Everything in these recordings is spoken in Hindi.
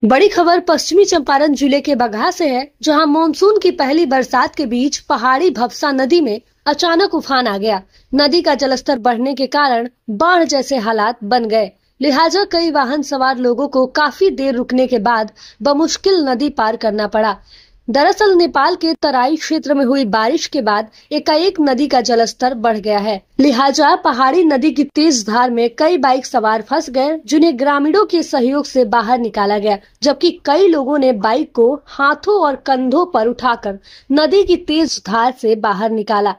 बड़ी खबर पश्चिमी चंपारण जिले के बगहा से है, जहां मानसून की पहली बरसात के बीच पहाड़ी भपसा नदी में अचानक उफान आ गया। नदी का जलस्तर बढ़ने के कारण बाढ़ जैसे हालात बन गए, लिहाजा कई वाहन सवार लोगों को काफी देर रुकने के बाद बमुश्किल नदी पार करना पड़ा। दरअसल नेपाल के तराई क्षेत्र में हुई बारिश के बाद एकाएक नदी का जलस्तर बढ़ गया है, लिहाजा पहाड़ी नदी की तेज धार में कई बाइक सवार फंस गए, जिन्हें ग्रामीणों के सहयोग से बाहर निकाला गया, जबकि कई लोगों ने बाइक को हाथों और कंधों पर उठाकर नदी की तेज धार से बाहर निकाला।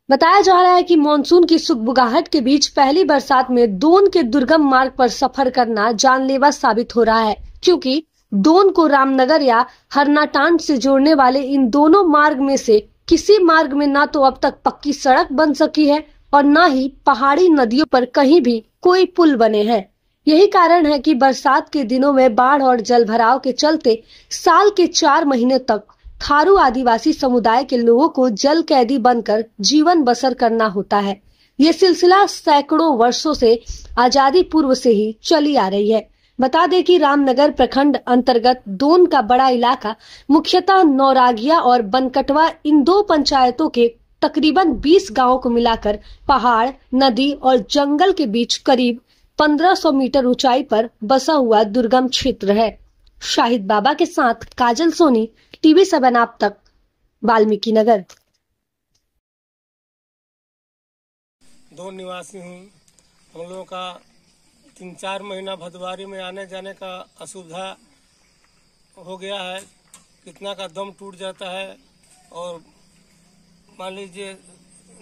बताया जा रहा है कि मानसून की सुगबुगाहट के बीच पहली बरसात में दोन के दुर्गम मार्ग पर सफर करना जानलेवा साबित हो रहा है, क्योंकि दोन को रामनगर या हरनाटांड से जोड़ने वाले इन दोनों मार्ग में से किसी मार्ग में ना तो अब तक पक्की सड़क बन सकी है और न ही पहाड़ी नदियों पर कहीं भी कोई पुल बने हैं। यही कारण है कि बरसात के दिनों में बाढ़ और जलभराव के चलते साल के 4 महीने तक थारू आदिवासी समुदाय के लोगों को जल कैदी बनकर जीवन बसर करना होता है। ये सिलसिला सैकड़ों वर्षों से आजादी पूर्व से ही चली आ रही है। बता दें कि रामनगर प्रखंड अंतर्गत दोन का बड़ा इलाका मुख्यतः नौरागिया और बनकटवा इन दो पंचायतों के तकरीबन 20 गांवों को मिलाकर पहाड़, नदी और जंगल के बीच करीब 1500 मीटर ऊंचाई पर बसा हुआ दुर्गम क्षेत्र है। शाहिद बाबा के साथ काजल सोनी, टीवी 7 आप तक, वाल्मीकि नगर। दो निवासी हूँ। हम लोगों का 3-4 महीना भदवारी में आने जाने का असुविधा हो गया है। कितना का दम टूट जाता है और मान लीजिए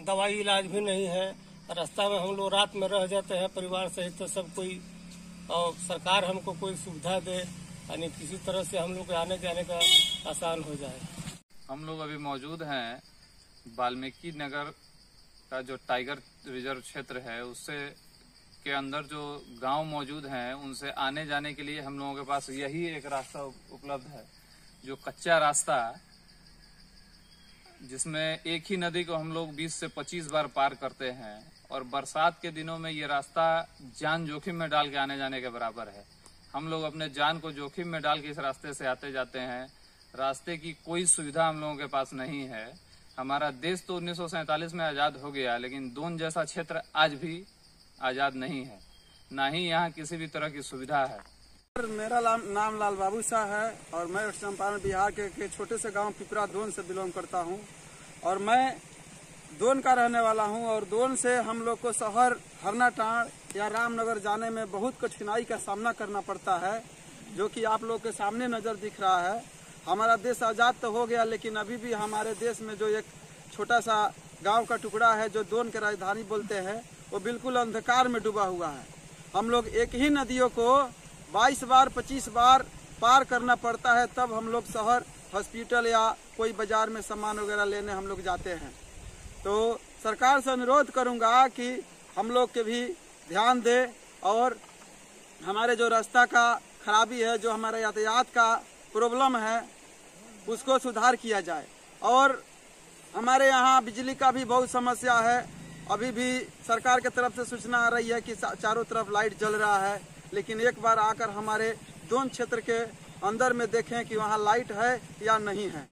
दवाई इलाज भी नहीं है। रास्ता में हम लोग रात में रह जाते हैं परिवार सहित, तो सब कोई, और सरकार हमको कोई सुविधा दे, यानी किसी तरह से हम लोग के आने जाने का आसान हो जाए। हम लोग अभी मौजूद हैं वाल्मीकि नगर का जो टाइगर रिजर्व क्षेत्र है, उससे के अंदर जो गांव मौजूद हैं, उनसे आने जाने के लिए हम लोगों के पास यही एक रास्ता उपलब्ध है, जो कच्चा रास्ता, जिसमें एक ही नदी को हम लोग 20 से 25 बार पार करते हैं। और बरसात के दिनों में ये रास्ता जान जोखिम में डाल के आने जाने के बराबर है। हम लोग अपने जान को जोखिम में डाल के इस रास्ते से आते जाते हैं। रास्ते की कोई सुविधा हम लोगों के पास नहीं है। हमारा देश तो 1947 में आजाद हो गया, लेकिन दोन जैसा क्षेत्र आज भी आजाद नहीं है, ना ही यहाँ किसी भी तरह की सुविधा है। मेरा नाम लाल बाबू शाह है और मैं चंपारण बिहार के छोटे से गांव पिपरा दोन से बिलोंग करता हूं और मैं दोन का रहने वाला हूं। और दोन से हम लोग को शहर हरनाटांड या रामनगर जाने में बहुत कठिनाई का सामना करना पड़ता है, जो कि आप लोग के सामने नजर दिख रहा है। हमारा देश आजाद तो हो गया, लेकिन अभी भी हमारे देश में जो एक छोटा सा गाँव का टुकड़ा है, जो दोन की राजधानी बोलते हैं, वो बिल्कुल अंधकार में डूबा हुआ है। हम लोग एक ही नदियों को 22 बार 25 बार पार करना पड़ता है, तब हम लोग शहर, हॉस्पिटल या कोई बाजार में सामान वगैरह लेने हम लोग जाते हैं। तो सरकार से अनुरोध करूंगा कि हम लोग के भी ध्यान दे और हमारे जो रास्ता का खराबी है, जो हमारे यातायात का प्रॉब्लम है, उसको सुधार किया जाए। और हमारे यहाँ बिजली का भी बहुत समस्या है। अभी भी सरकार की तरफ से सूचना आ रही है कि चारों तरफ लाइट जल रहा है, लेकिन एक बार आकर हमारे दोन क्षेत्र के अंदर में देखें कि वहाँ लाइट है या नहीं है।